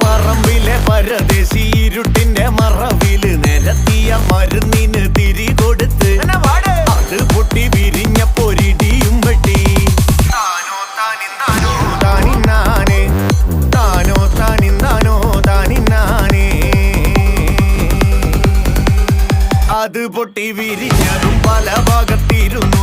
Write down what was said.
പറമ്പിലെ പരദേശി ഇരുട്ടിന്റെ മറവില് നിരത്തിയ മരുന്നിന് തിരി കൊടുത്ത് അത് പൊട്ടി വിരിഞ്ഞ പൊരിടിയും വെട്ടി. താനോ താനിന്നാനോ താനിന്നാനേ, താനോ താനിന്നാനോ താനിന്നാനേ. അത് പൊട്ടി വിരിഞ്ഞതും പല ഭാഗത്തിരുന്നു